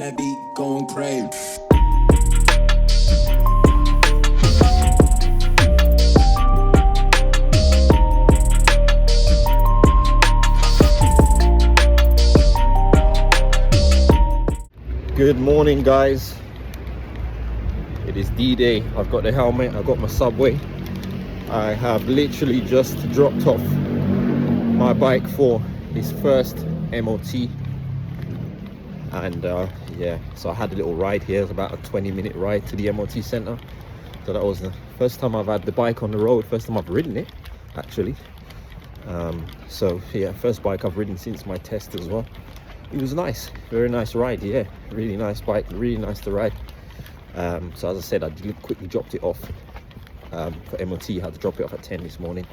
That beat going crazy. Good morning, guys. It is D-Day. I've got the helmet, I've got my subway. I have literally just dropped off my bike for its first MOT, and yeah, so I had a little ride here. It was about a 20-minute ride to the MOT center. So that was the first time I've had the bike on the road, first time I've ridden it actually. So yeah, first bike I've ridden since my test as well. It was nice, very nice ride. Yeah, really nice bike, really nice to ride. So as I said, I quickly dropped it off for MOT. I had to drop it off at 10 this morning.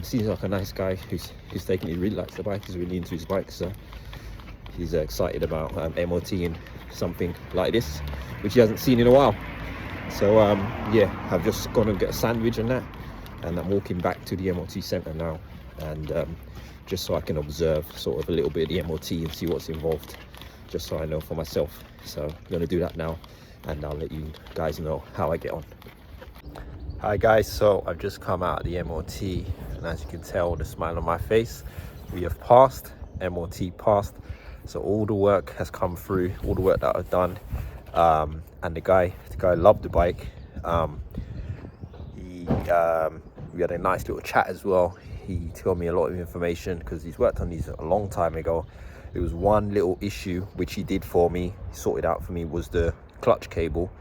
Seems like a nice guy who's taking it. He really likes the bike, he's really into his bike, so he's excited about MOT and something like this, which he hasn't seen in a while. So yeah, I've just gone and get a sandwich and that, and I'm walking back to the MOT center now, and just so I can observe sort of a little bit of the MOT and see what's involved, just so I know for myself. So I'm going to do that now, and I'll let you guys know how I get on. Hi guys, so I've just come out of the MOT, and as you can tell, the smile on my face, we have passed. MOT passed, so all the work has come through, all the work that I've done, and the guy loved the bike. We had a nice little chat as well. He told me a lot of information because he's worked on these a long time ago. There was one little issue which he did for me, sorted out for me, was the clutch cable.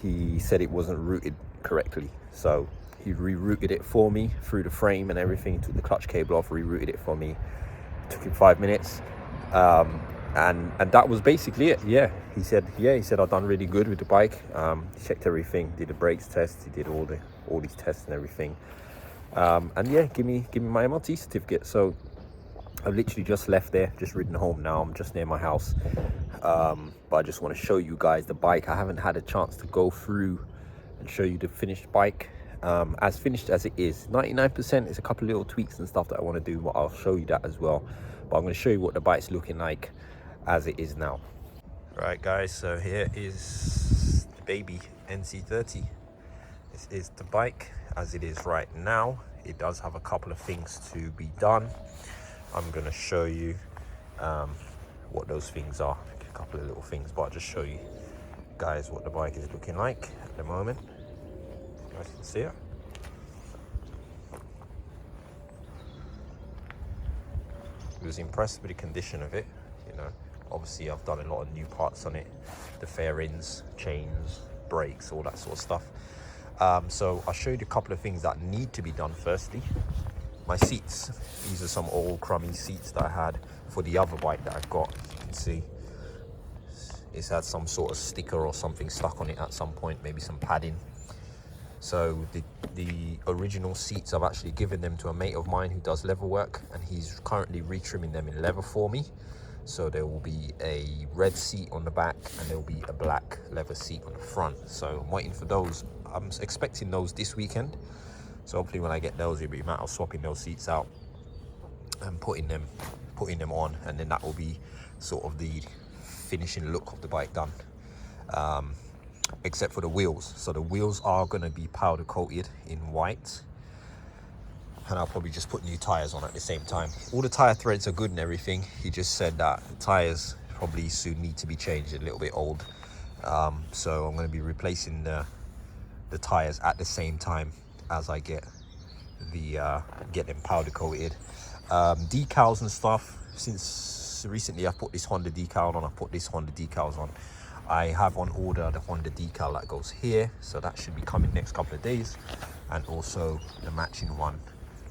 He said it wasn't routed correctly, so he rerouted it for me through the frame and everything, took the clutch cable off, rerouted it for me. It took him 5 minutes, and that was basically it. Yeah, he said I've done really good with the bike. He checked everything, did the brakes test, he did all these tests and everything. And yeah, give me my MOT certificate. So I've literally just left there, just ridden home now. I'm just near my house, but I just want to show you guys the bike. I haven't had a chance to go through and show you the finished bike, as finished as it is. 99%. Is a couple of little tweaks and stuff that I want to do, but I'll show you that as well. But I'm going to show you what the bike's looking like as it is now. Right guys, so here is the baby NC30. This is the bike as it is right now. It does have a couple of things to be done. I'm going to show you what those things are, a couple of little things, but I'll just show you guys what the bike is looking like at the moment. You guys can see it. I was impressed with the condition of it, you know. Obviously I've done a lot of new parts on it, the fairings, chains, brakes, all that sort of stuff. So I'll show you a couple of things that need to be done. Firstly, my seats. These are some old crummy seats that I had for the other bike that I've got. You can see it's had some sort of sticker or something stuck on it at some point, maybe some padding. So the original seats, I've actually given them to a mate of mine who does leather work, and he's currently retrimming them in leather for me. So there will be a red seat on the back, and there will be a black leather seat on the front. So I'm waiting for those. I'm expecting those this weekend. So hopefully when I get those, it'll be a matter of swapping those seats out and putting them on, and then that will be sort of the finishing look of the bike done. Except for the wheels. So the wheels are going to be powder coated in white, and I'll probably just put new tires on at the same time. All the tire threads are good and everything. He just said that the tires probably soon need to be changed, a little bit old. So I'm going to be replacing the tires at the same time as I get them powder coated. Decals and stuff, since recently I've put this Honda decal on, I put this Honda decals on. I have on order the Honda decal that goes here, so that should be coming next couple of days, and also the matching one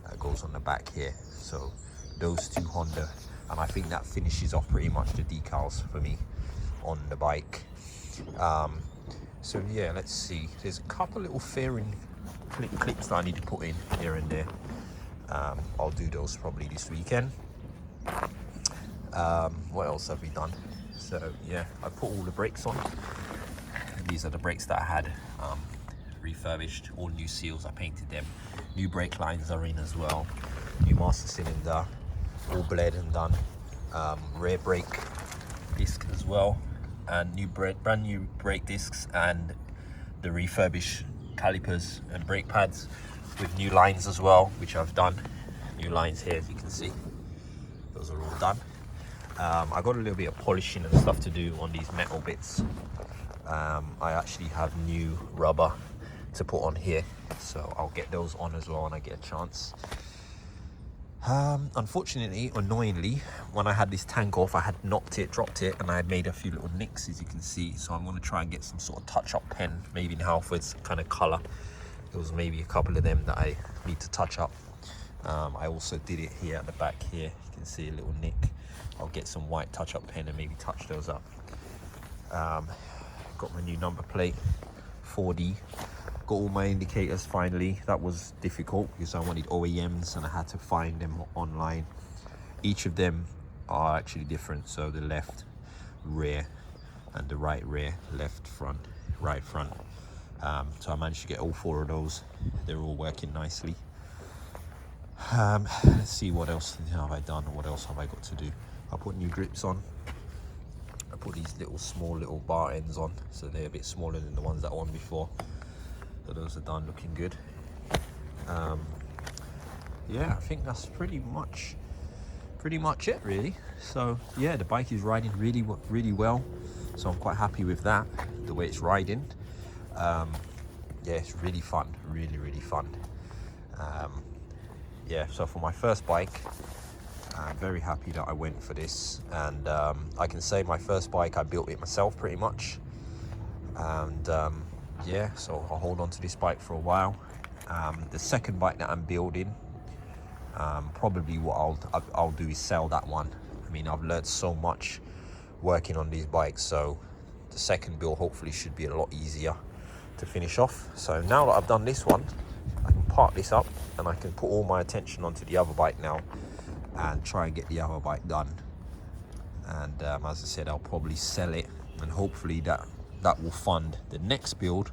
that goes on the back here. So those two Honda, and I think that finishes off pretty much the decals for me on the bike. So yeah, let's see, there's a couple little fairing clips that I need to put in here and there. I'll do those probably this weekend. What else have we done? So yeah, I put all the brakes on. These are the brakes that I had refurbished, all new seals, I painted them. New brake lines are in as well. New master cylinder, all bled and done. Rear brake disc as well, and brand new brake discs, and the refurbished calipers and brake pads with new lines as well, which I've done. New lines here, as you can see, those are all done. I got a little bit of polishing and stuff to do on these metal bits. I actually have new rubber to put on here, so I'll get those on as well when I get a chance. Unfortunately, annoyingly, when I had this tank off, I had dropped it, and I had made a few little nicks, as you can see. So I'm going to try and get some sort of touch-up pen, maybe in Halford's kind of colour. There was maybe a couple of them that I need to touch up. I also did it here at the back here. You can see a little nick. I'll get some white touch-up pen and maybe touch those up. Got my new number plate, 4D. Got all my indicators finally. That was difficult because I wanted OEMs and I had to find them online. Each of them are actually different. So the left rear and the right rear, left front, right front. So I managed to get all 4 of those. They're all working nicely. Let's see what else have I done, or what else have I got to do. I put new grips on. I put these small little bar ends on, so they're a bit smaller than the ones that were on before. So those are done, looking good. Yeah, I think that's pretty much it really. So yeah, the bike is riding really well, so I'm quite happy with that, the way it's riding. Yeah, it's really fun, really fun. Yeah, so for my first bike, I'm very happy that I went for this, and I can say my first bike, I built it myself pretty much. And yeah, so I'll hold on to this bike for a while. The second bike that I'm building, probably what I'll do is sell that one. I mean, I've learned so much working on these bikes, so the second build hopefully should be a lot easier to finish off. So now that I've done this one, I can park this up and I can put all my attention onto the other bike now and try and get the other bike done. And as I said, I'll probably sell it, and hopefully that will fund the next build,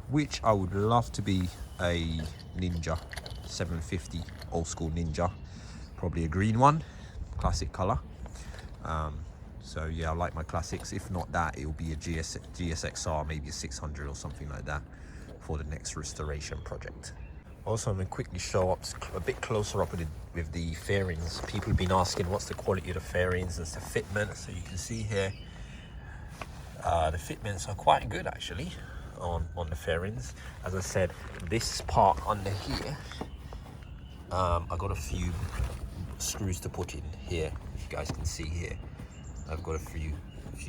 which I would love to be a Ninja 750, old school Ninja, probably a green one, classic color. So yeah, I like my classics. If not that, it'll be a GSXR, maybe a 600 or something like that for the next restoration project. Also, I'm going to quickly show up a bit closer up with the fairings. People have been asking what's the quality of the fairings and the fitment. So you can see here, the fitments are quite good actually on the fairings. As I said, this part under here, I got a few screws to put in here. If you guys can see here, I've got a few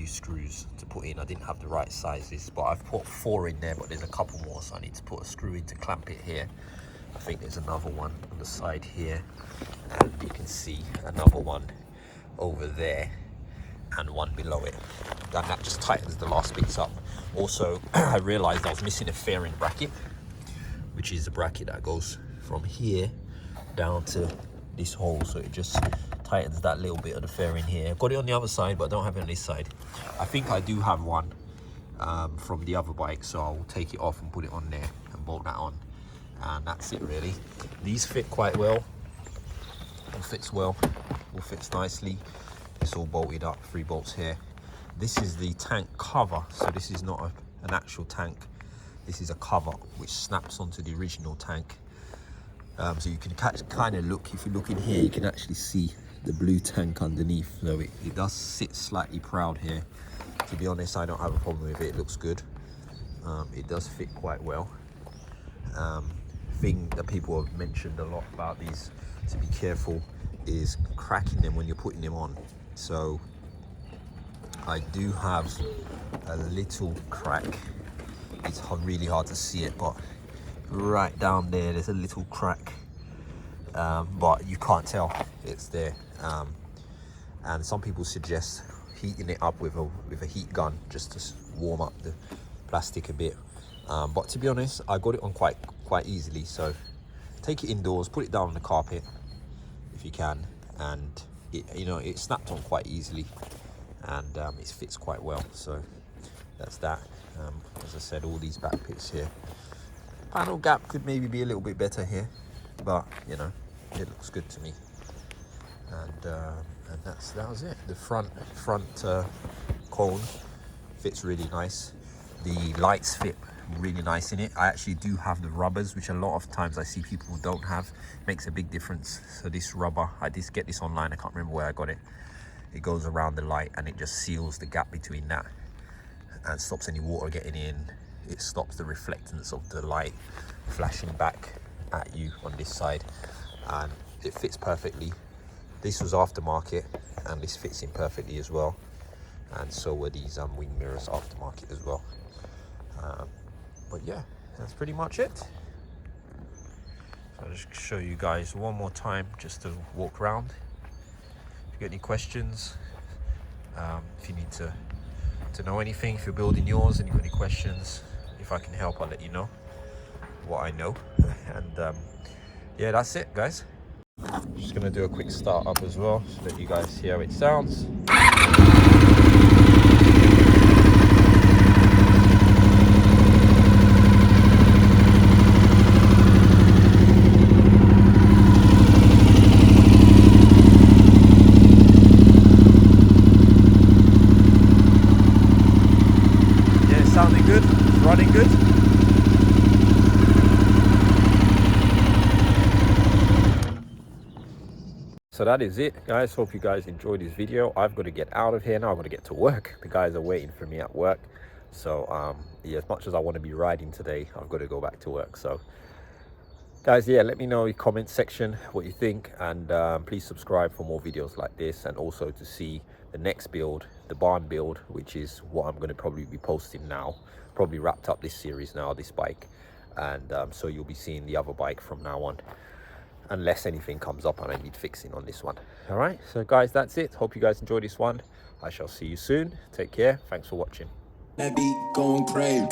screws to put in. I didn't have the right sizes, but I've put 4 in there, but there's a couple more, so I need to put a screw in to clamp it here. I think there's another one on the side here, and you can see another one over there and one below it, and that just tightens the last bits up. Also, I realized I was missing a fairing bracket, which is the bracket that goes from here down to this hole, so it just tightens that little bit of the fairing here. I've got it on the other side, but I don't have it on this side. I think I do have one from the other bike, so I'll take it off and put it on there and bolt that on, and that's it really. These fit quite well, all fits well, all fits nicely. It's all bolted up, 3 bolts here. This is the tank cover, so this is not an actual tank. This is a cover which snaps onto the original tank. So you can kind of look, if you look in here, you can actually see the blue tank underneath. So it does sit slightly proud here. To be honest, I don't have a problem with it. It looks good. It does fit quite well. Thing that people have mentioned a lot about these, to be careful, is cracking them when you're putting them on. So I do have a little crack. It's really hard to see it, but right down there's a little crack, but you can't tell it's there. And some people suggest heating it up with a heat gun just to warm up the plastic a bit. But to be honest, I got it on quite easily. So take it indoors, put it down on the carpet if you can, and it snapped on quite easily, and it fits quite well. So that's that. As I said, all these back pits here. Panel gap could maybe be a little bit better here, but it looks good to me. And that was it. The front cone fits really nice. The lights fit really nice in it. I actually do have the rubbers, which a lot of times I see people don't have. Makes a big difference. So this rubber, I did get this online, I can't remember where I got it. It goes around the light and it just seals the gap between that and stops any water getting in. It stops the reflectance of the light flashing back at you on this side, and it fits perfectly. This was aftermarket and this fits in perfectly as well, and so were these wing mirrors aftermarket as well. But yeah, that's pretty much it. So I'll just show you guys one more time just to walk around. If you get any questions, if you need to know anything, if you're building yours and you've got any questions, if I can help, I'll let you know what I know. And yeah, that's it, guys. Just gonna do a quick start up as well so that you guys hear how it sounds. Sounding good, running good. So that is it, guys. Hope you guys enjoyed this video. I've got to get out of here now. I've got to get to work. The guys are waiting for me at work. So yeah, as much as I want to be riding today, I've got to go back to work. So guys, yeah, let me know in the comment section what you think, and please subscribe for more videos like this, and also to see the next build, the barn build, which is what I'm going to probably be posting now. Probably wrapped up this series now, this bike, and so you'll be seeing the other bike from now on, unless anything comes up and I need fixing on this one. All right, so guys, that's it. Hope you guys enjoy this one. I shall see you soon. Take care. Thanks for watching. That beat going crazy.